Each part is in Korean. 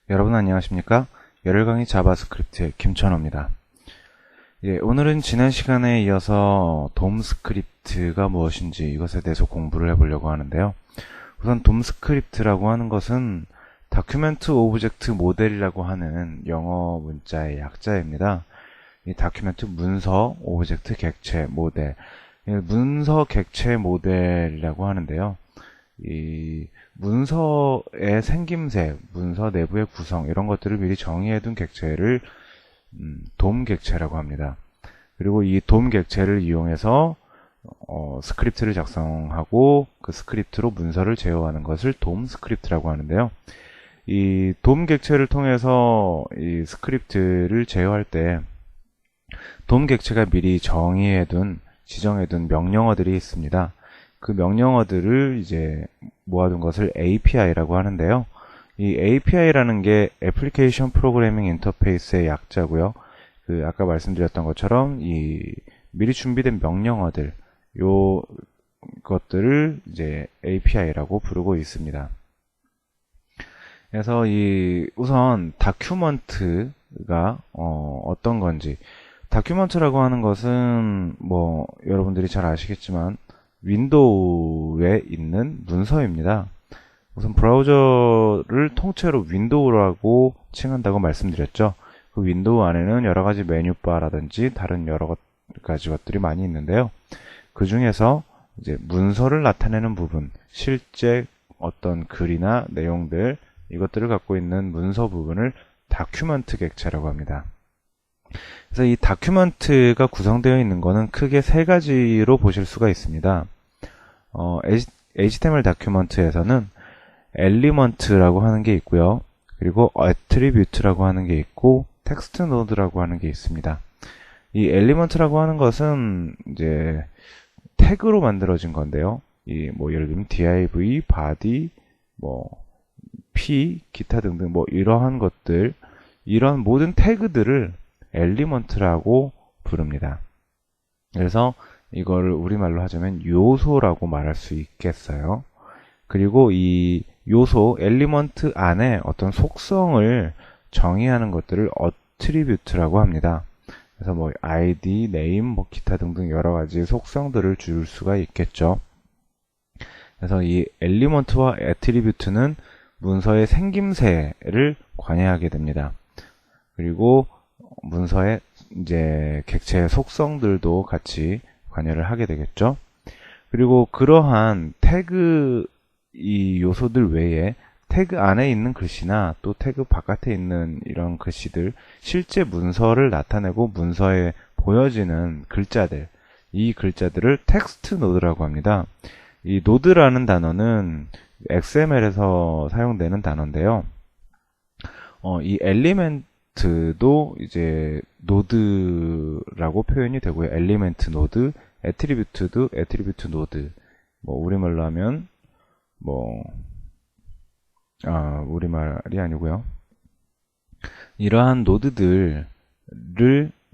여러분 안녕하십니까? 열혈강의 자바스크립트의 김천호입니다. 오늘은 지난 시간에 이어서 돔 스크립트가 무엇인지 이것에 대해서 공부를 해보려고 하는데요. 우선 돔 스크립트라고 하는 것은 다큐멘트 오브젝트 모델이라고 하는 영어 문자의 약자입니다. 이 다큐멘트 문서 오브젝트 객체 모델, 문서 객체 모델이라고 하는데요. 이 문서의 생김새, 문서 내부의 구성 이런 것들을 미리 정의해둔 객체를 돔 객체라고 합니다. 그리고 이 돔 객체를 이용해서 스크립트를 작성하고 그 스크립트로 문서를 제어하는 것을 돔 스크립트라고 하는데요. 이 돔 객체를 통해서 이 스크립트를 제어할 때 돔 객체가 미리 지정해둔 명령어들이 있습니다. 그 명령어들을 이제 모아둔 것을 API라고 하는데요. 이 API라는 게 애플리케이션 프로그래밍 인터페이스의 약자고요. 아까 말씀드렸던 것처럼 이 미리 준비된 명령어들, 요 것들을 이제 API라고 부르고 있습니다. 그래서 우선 다큐먼트가 어떤 건지, 다큐먼트라고 하는 것은 여러분들이 잘 아시겠지만 윈도우에 있는 문서입니다. 우선 브라우저를 통째로 윈도우라고 칭한다고 말씀드렸죠. 그 윈도우 안에는 여러 가지 메뉴바라든지 다른 여러 가지 것들이 많이 있는데요. 그 중에서 이제 문서를 나타내는 부분, 실제 어떤 글이나 내용들, 이것들을 갖고 있는 문서 부분을 다큐먼트 객체라고 합니다. 그래서 이 다큐먼트가 구성되어 있는 것은 크게 세 가지로 보실 수가 있습니다. HTML 다큐먼트에서는 엘리먼트라고 하는 게 있고요. 그리고 애트리뷰트라고 하는 게 있고 텍스트 노드라고 하는 게 있습니다. 이 엘리먼트라고 하는 것은 이제 태그로 만들어진 건데요. 예를 들면 div, body, p, 기타 등등 이러한 것들, 이런 모든 태그들을 엘리먼트라고 부릅니다. 그래서 이거를 우리말로 하자면 요소라고 말할 수 있겠어요. 그리고 이 요소, 엘리먼트 안에 어떤 속성을 정의하는 것들을 어트리뷰트라고 합니다. 그래서 ID, name, 기타 등등 여러 가지 속성들을 줄 수가 있겠죠. 그래서 이 엘리먼트와 애트리뷰트는 문서의 생김새를 관여하게 됩니다. 그리고 문서의 이제 객체의 속성들도 같이 관여를 하게 되겠죠. 그리고 그러한 태그 이 요소들 외에 태그 안에 있는 글씨나 또 태그 바깥에 있는 이런 글씨들, 실제 문서를 나타내고 문서에 보여지는 글자들, 이 글자들을 텍스트 노드라고 합니다. 이 노드라는 단어는 XML에서 사용되는 단어인데요. 이 엘리멘트도 이제 노드라고 표현이 되고요. 엘리멘트 노드, 애트리뷰트도 애트리뷰트 노드. 우리말로 하면 우리말이 아니고요. 이러한 노드들을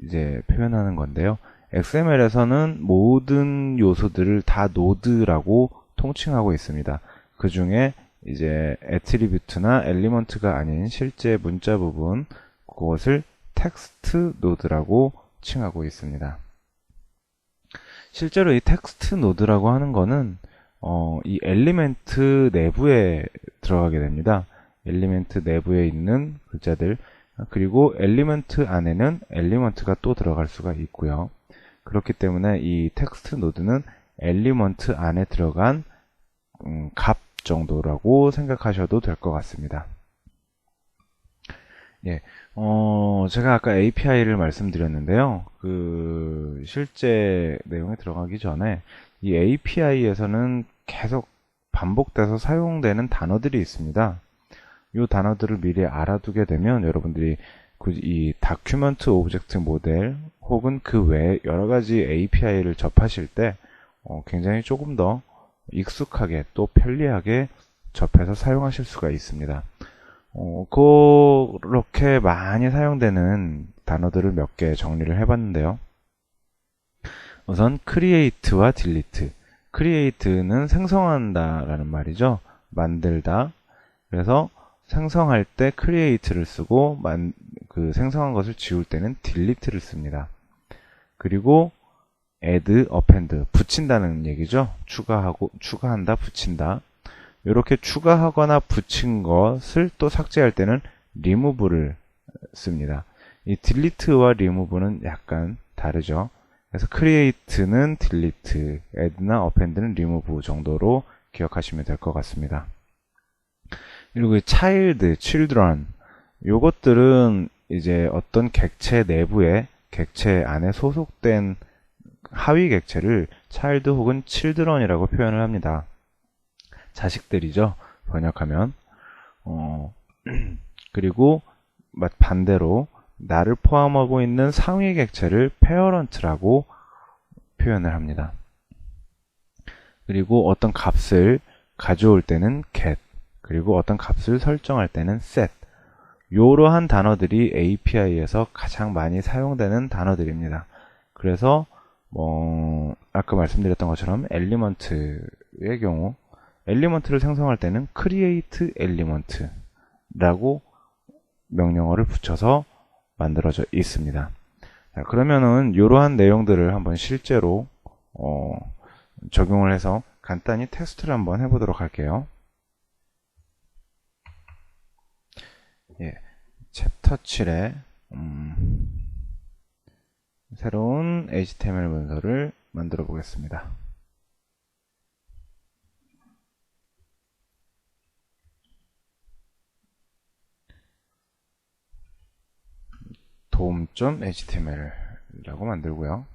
이제 표현하는 건데요. XML에서는 모든 요소들을 다 노드라고 통칭하고 있습니다. 그 중에 이제 애트리뷰트나 엘리먼트가 아닌 실제 문자 부분, 그것을 텍스트 노드라고 칭하고 있습니다. 실제로 이 텍스트 노드라고 하는 거는 이 엘리멘트 내부에 들어가게 됩니다. 엘리멘트 내부에 있는 글자들, 그리고 엘리멘트 안에는 엘리먼트가 또 들어갈 수가 있고요. 그렇기 때문에 이 텍스트 노드는 엘리먼트 안에 들어간 값 정도라고 생각하셔도 될 것 같습니다. 제가 아까 API를 말씀드렸는데요. 실제 내용에 들어가기 전에 이 API에서는 계속 반복돼서 사용되는 단어들이 있습니다. 이 단어들을 미리 알아두게 되면 여러분들이 이 다큐먼트 오브젝트 모델 혹은 그 외에 여러 가지 API를 접하실 때 굉장히 조금 더 익숙하게 또 편리하게 접해서 사용하실 수가 있습니다. 그렇게 많이 사용되는 단어들을 몇 개 정리를 해봤는데요. 우선 create와 delete. create는 생성한다 라는 말이죠. 만들다. 그래서 생성할 때 create를 쓰고 그 생성한 것을 지울 때는 delete를 씁니다. 그리고 add, append 붙인다는 얘기죠. 추가한다, 붙인다. 이렇게 추가하거나 붙인 것을 또 삭제할 때는 remove를 씁니다. 이 delete와 remove는 약간 다르죠. 그래서 create는 delete, add나 append는 remove 정도로 기억하시면 될 것 같습니다. 그리고 child, children 요것들은 이제 어떤 객체 내부에 객체 안에 소속된 하위 객체를 child 혹은 children이라고 표현을 합니다. 자식들이죠. 번역하면. 그리고 반대로 나를 포함하고 있는 상위 객체를 parent라고 표현을 합니다. 그리고 어떤 값을 가져올 때는 get, 그리고 어떤 값을 설정할 때는 set. 이러한 단어들이 API에서 가장 많이 사용되는 단어들입니다. 그래서 아까 말씀드렸던 것처럼 엘리먼트의 경우 엘리먼트를 생성할 때는 create element라고 명령어를 붙여서 만들어져 있습니다. 자, 그러면은 이러한 내용들을 한번 실제로 적용을 해서 간단히 테스트를 한번 해보도록 할게요. 예, 챕터 7에 새로운 HTML 문서를 만들어 보겠습니다. 도움.html이라고 만들고요.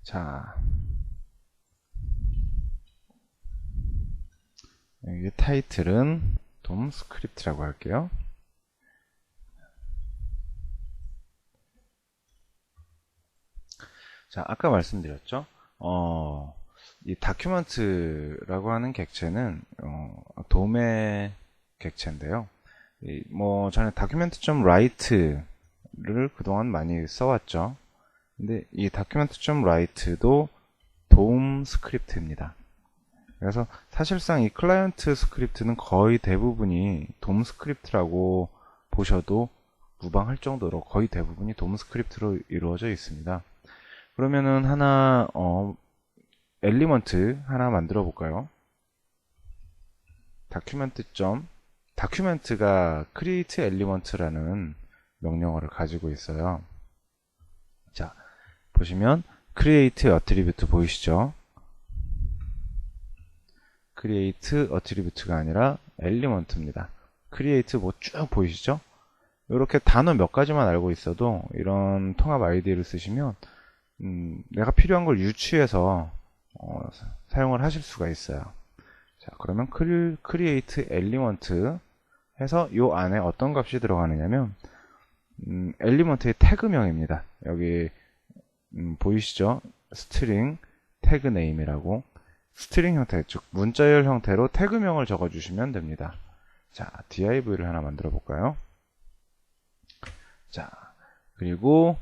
자, 여기 타이틀은 돔 스크립트라고 할게요. 자, 아까 말씀드렸죠. 이 다큐멘트라고 하는 객체는 돔의 객체인데요. 저는 document.write를 그동안 많이 써왔죠. 근데 이 document.write도 돔 스크립트입니다. 그래서 사실상 이 클라이언트 스크립트는 거의 대부분이 돔 스크립트라고 보셔도 무방할 정도로 거의 대부분이 돔 스크립트로 이루어져 있습니다. 그러면은 엘리먼트 하나 만들어 볼까요? 다큐멘트가 create element라는 명령어를 가지고 있어요. 자, 보시면 create attribute 보이시죠? create attribute가 아니라 element입니다. create 쭉 보이시죠? 이렇게 단어 몇 가지만 알고 있어도 이런 통합 아이디를 쓰시면 내가 필요한 걸 유추해서 사용을 하실 수가 있어요. 자, 그러면 create element 해서 이 안에 어떤 값이 들어가느냐면 엘리먼트의 태그명입니다. 여기 보이시죠? string tag name이라고 스트링 형태, 즉 문자열 형태로 태그명을 적어주시면 됩니다. 자, div를 하나 만들어 볼까요? 자, 그리고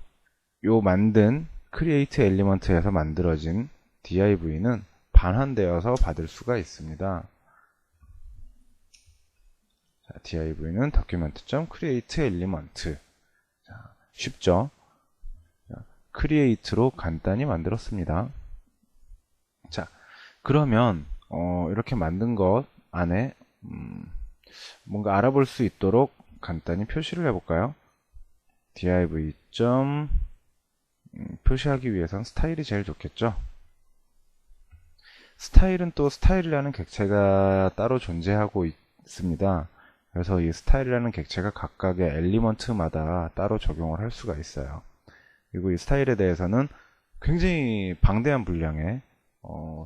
요 만든 create element에서 만들어진 div는 반환되어서 받을 수가 있습니다. 자, div는 document.create element. 자, 쉽죠? 자, create로 간단히 만들었습니다. 자, 그러면 이렇게 만든 것 안에 뭔가 알아볼 수 있도록 간단히 표시를 해볼까요? div. 표시하기 위해선 스타일이 제일 좋겠죠? 스타일은 또 스타일이라는 객체가 따로 존재하고 있습니다. 그래서 이 스타일이라는 객체가 각각의 엘리먼트마다 따로 적용을 할 수가 있어요. 그리고 이 스타일에 대해서는 굉장히 방대한 분량의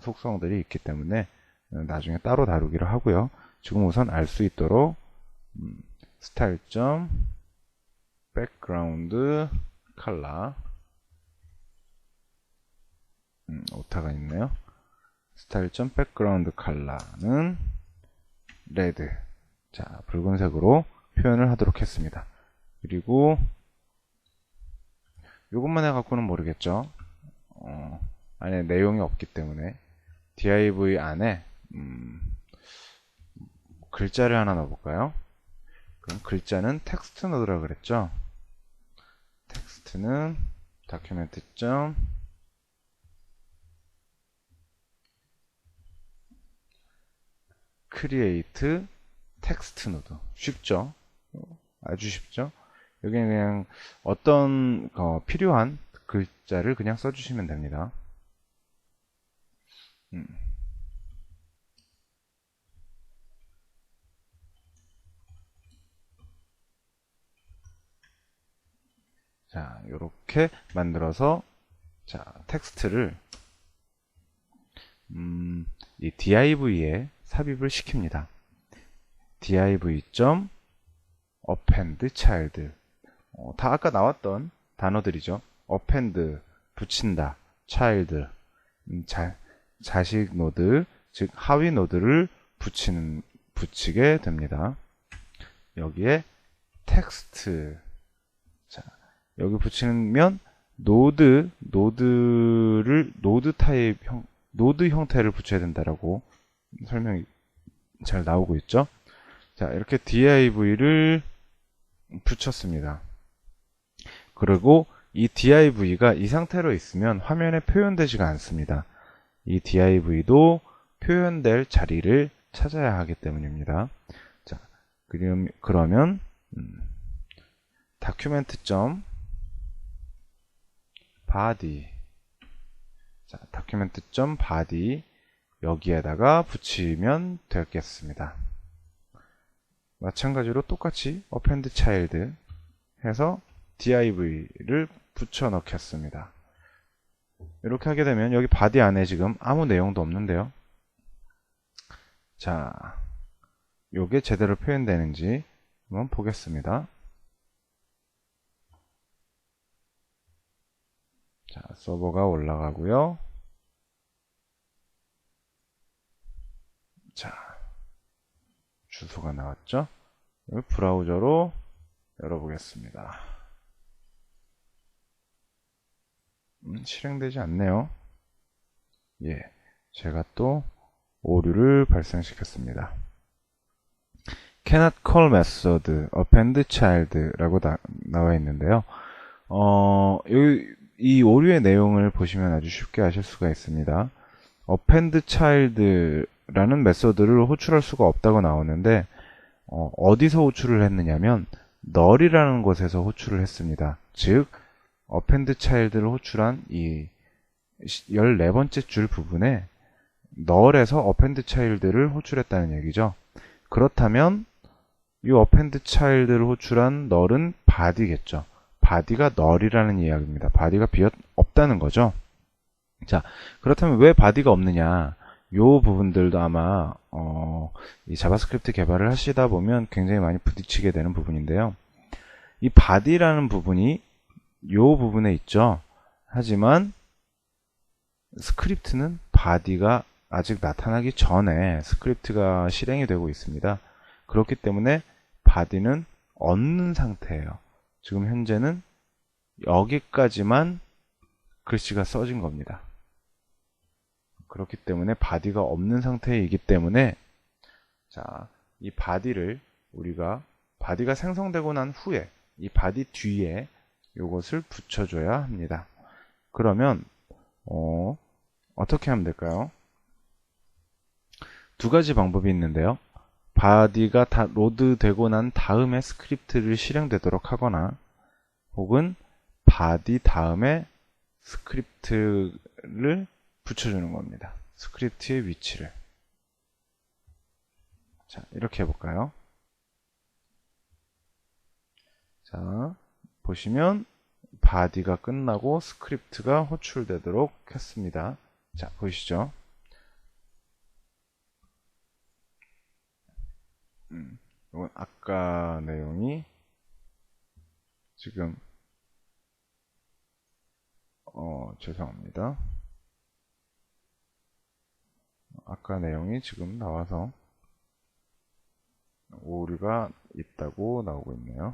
속성들이 있기 때문에 나중에 따로 다루기로 하고요. 지금 우선 알 수 있도록 style. background color 오타가 있네요. style. background color는 red. 자, 붉은색으로 표현을 하도록 했습니다. 그리고 이것만 해갖고는 모르겠죠. 안에 내용이 없기 때문에 div 안에 글자를 하나 넣어볼까요? 그럼 글자는 텍스트 노드라고 그랬죠? 텍스트는 다큐멘트 점 크리에이트 텍스트 노드. 쉽죠? 아주 쉽죠? 여기는 그냥 어떤 필요한 글자를 그냥 써주시면 됩니다. 자, 이렇게 만들어서 자, 텍스트를 이 div에 삽입을 시킵니다. div.append child 다 아까 나왔던 단어들이죠. append 붙인다, child 자식 노드, 즉 하위 노드를 붙이게 됩니다. 여기에 텍스트 자, 여기 붙이면 노드 타입 노드 형태를 붙여야 된다라고 설명이 잘 나오고 있죠. 자, 이렇게 div를 붙였습니다. 그리고 이 div가 이 상태로 있으면 화면에 표현되지가 않습니다. 이 div도 표현될 자리를 찾아야 하기 때문입니다. 자, 그러면 document.body 자, document.body 여기에다가 붙이면 되겠습니다. 마찬가지로 똑같이 append child 해서 div를 붙여 넣겠습니다. 이렇게 하게 되면 여기 body 안에 지금 아무 내용도 없는데요. 자, 요게 제대로 표현되는지 한번 보겠습니다. 자, 서버가 올라가고요. 자, 주소가 나왔죠? 브라우저로 열어보겠습니다. 실행되지 않네요. 예, 제가 또 오류를 발생시켰습니다. cannot call method append child라고 나와 있는데요. 이 오류의 내용을 보시면 아주 쉽게 아실 수가 있습니다. append child라는 메소드를 호출할 수가 없다고 나오는데 어디서 호출을 했느냐면 null이라는 곳에서 호출을 했습니다. 즉 append child를 호출한 이 14번째 줄 부분에 null에서 append child를 호출했다는 얘기죠. 그렇다면 이 append child를 호출한 null은 body겠죠. body가 null이라는 이야기입니다. body가 없다는 거죠. 자, 그렇다면 왜 body가 없느냐? 요 부분들도 아마 이 자바스크립트 개발을 하시다 보면 굉장히 많이 부딪히게 되는 부분인데요. 이 body라는 부분이 요 부분에 있죠. 하지만 스크립트는 body가 아직 나타나기 전에 스크립트가 실행이 되고 있습니다. 그렇기 때문에 body는 없는 상태예요. 지금 현재는 여기까지만 글씨가 써진 겁니다. 그렇기 때문에 body가 없는 상태이기 때문에 자, 이 body를 우리가 body가 생성되고 난 후에 이 body 뒤에 이것을 붙여줘야 합니다. 그러면 어떻게 하면 될까요? 두 가지 방법이 있는데요. body가 다 로드되고 난 다음에 스크립트를 실행되도록 하거나 혹은 body 다음에 스크립트를 붙여주는 겁니다. 스크립트의 위치를. 자, 이렇게 해볼까요? 자, 보시면 body가 끝나고 스크립트가 호출되도록 했습니다. 자, 보이시죠? 이건 아까 내용이 지금 죄송합니다. 아까 내용이 지금 나와서 오류가 있다고 나오고 있네요.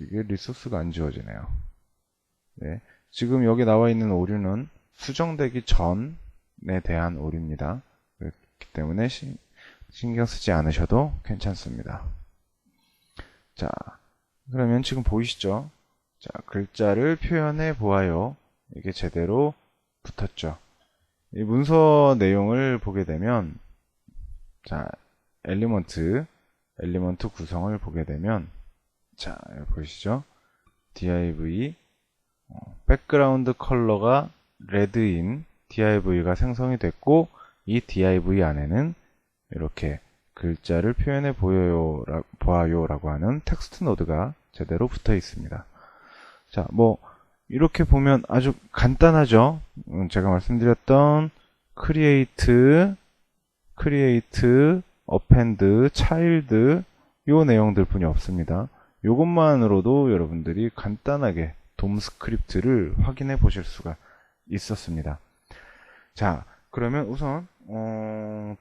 이게 리소스가 안 지워지네요. 네, 지금 여기 나와 있는 오류는 수정되기 전에 대한 오류입니다. 때문에 신경 쓰지 않으셔도 괜찮습니다. 자, 그러면 지금 보이시죠? 자, 글자를 표현해 보아요. 이게 제대로 붙었죠. 이 문서 내용을 보게 되면, 자, 엘리먼트 구성을 보게 되면, 자, 여기 보이시죠? div, 백그라운드 컬러가 레드인 div가 생성이 됐고, 이 div 안에는 이렇게 글자를 표현해 보아요라고 하는 텍스트 노드가 제대로 붙어 있습니다. 자, 뭐 이렇게 보면 아주 간단하죠. 제가 말씀드렸던 create, append, child 요 내용들 뿐이 없습니다. 요것만으로도 여러분들이 간단하게 돔 스크립트를 확인해 보실 수가 있었습니다. 자, 그러면 우선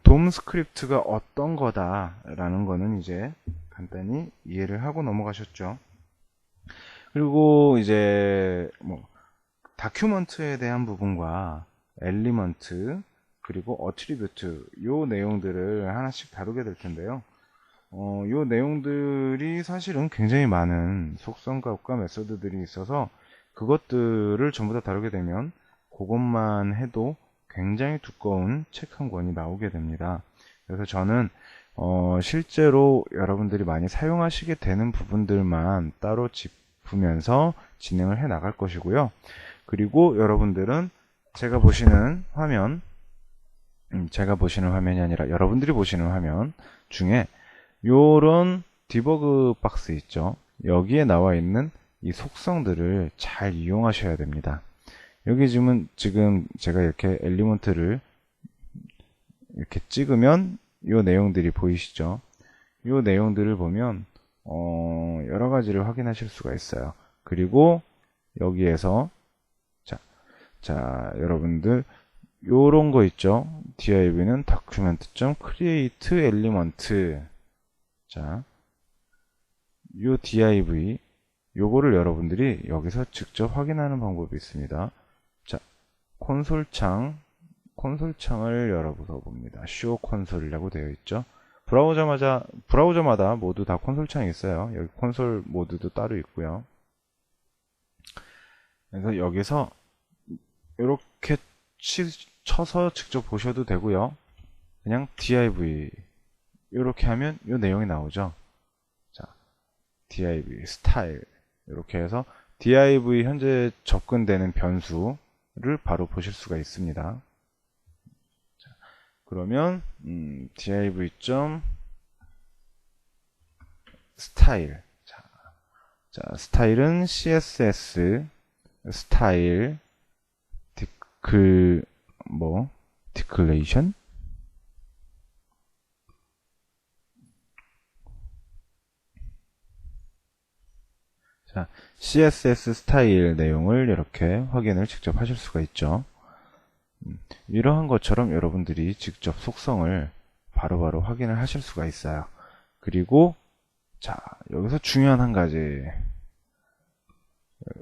돔 스크립트가 어떤 거다라는 거는 이제 간단히 이해를 하고 넘어가셨죠. 그리고 이제 뭐 다큐먼트에 대한 부분과 엘리먼트 그리고 어트리뷰트 요 내용들을 하나씩 다루게 될 텐데요. 요 내용들이 사실은 굉장히 많은 속성 값과 메소드들이 있어서 그것들을 전부 다 다루게 되면 그것만 해도 굉장히 두꺼운 책 한 권이 나오게 됩니다. 그래서 저는 실제로 여러분들이 많이 사용하시게 되는 부분들만 따로 짚으면서 진행을 해 나갈 것이고요. 그리고 여러분들은 제가 보시는 화면이 아니라 여러분들이 보시는 화면 중에 요런 디버그 박스 있죠. 여기에 나와 있는 이 속성들을 잘 이용하셔야 됩니다. 여기 지금 제가 이렇게 엘리먼트를 이렇게 찍으면 요 내용들이 보이시죠? 요 내용들을 보면 여러 가지를 확인하실 수가 있어요. 그리고 여기에서 자 여러분들 요런 거 있죠? div는 document.create element. 자, 요 div 요거를 여러분들이 여기서 직접 확인하는 방법이 있습니다. 자, 콘솔창을 열어보서 봅니다. show console이라고 되어 있죠. 브라우저마다 모두 다 콘솔창이 있어요. 여기 콘솔 모드도 따로 있고요. 그래서 여기서 이렇게 쳐서 직접 보셔도 되고요. 그냥 div 이렇게 하면 이 내용이 나오죠. 자, div 스타일 이렇게 해서 div 현재 접근되는 변수를 바로 보실 수가 있습니다. 자, 그러면 div 스타일 자, 스타일은 css 스타일 디클레이션 자, CSS 스타일 내용을 이렇게 확인을 직접 하실 수가 있죠. 이러한 것처럼 여러분들이 직접 속성을 바로바로 확인을 하실 수가 있어요. 그리고 자, 여기서 중요한 한 가지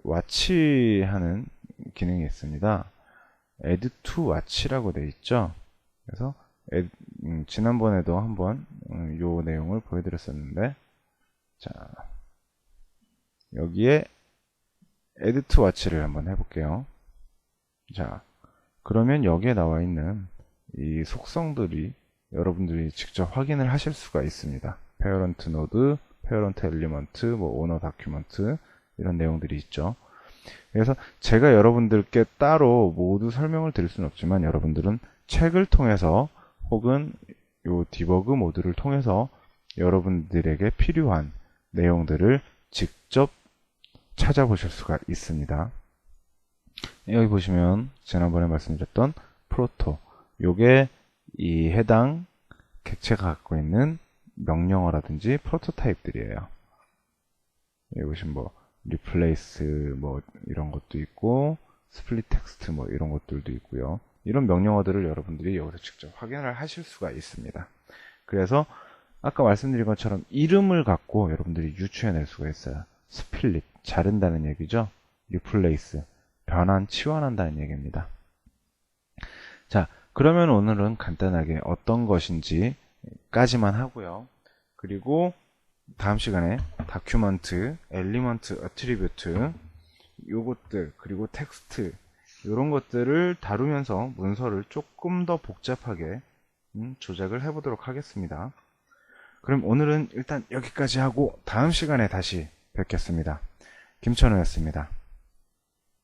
watch 하는 기능이 있습니다. add to watch라고 되어 있죠. 그래서 지난번에도 한번 요 내용을 보여드렸었는데 자 여기에 add to watch를 한번 해볼게요. 자 그러면 여기에 나와 있는 이 속성들이 여러분들이 직접 확인을 하실 수가 있습니다. parent node, parent element, 뭐 owner document 이런 내용들이 있죠. 그래서 제가 여러분들께 따로 모두 설명을 드릴 수는 없지만 여러분들은 책을 통해서 혹은 요 디버그 모드를 통해서 여러분들에게 필요한 내용들을 직접 찾아보실 수가 있습니다. 여기 보시면 지난번에 말씀드렸던 프로토 요게 이 해당 객체가 갖고 있는 명령어라든지 프로토타입들이에요. 여기 보시면 뭐 replace 뭐 이런 것도 있고 split text 뭐 이런 것들도 있고요. 이런 명령어들을 여러분들이 여기서 직접 확인을 하실 수가 있습니다. 그래서 아까 말씀드린 것처럼 이름을 갖고 여러분들이 유추해낼 수가 있어요. split 자른다는 얘기죠. replace 변환, 치환한다는 얘기입니다. 자, 그러면 오늘은 간단하게 어떤 것인지까지만 하고요. 그리고 다음 시간에 다큐먼트, 엘리먼트, 어트리뷰트 요것들 그리고 텍스트 이런 것들을 다루면서 문서를 조금 더 복잡하게 조작을 해보도록 하겠습니다. 그럼 오늘은 일단 여기까지 하고 다음 시간에 다시 뵙겠습니다. 김천우였습니다.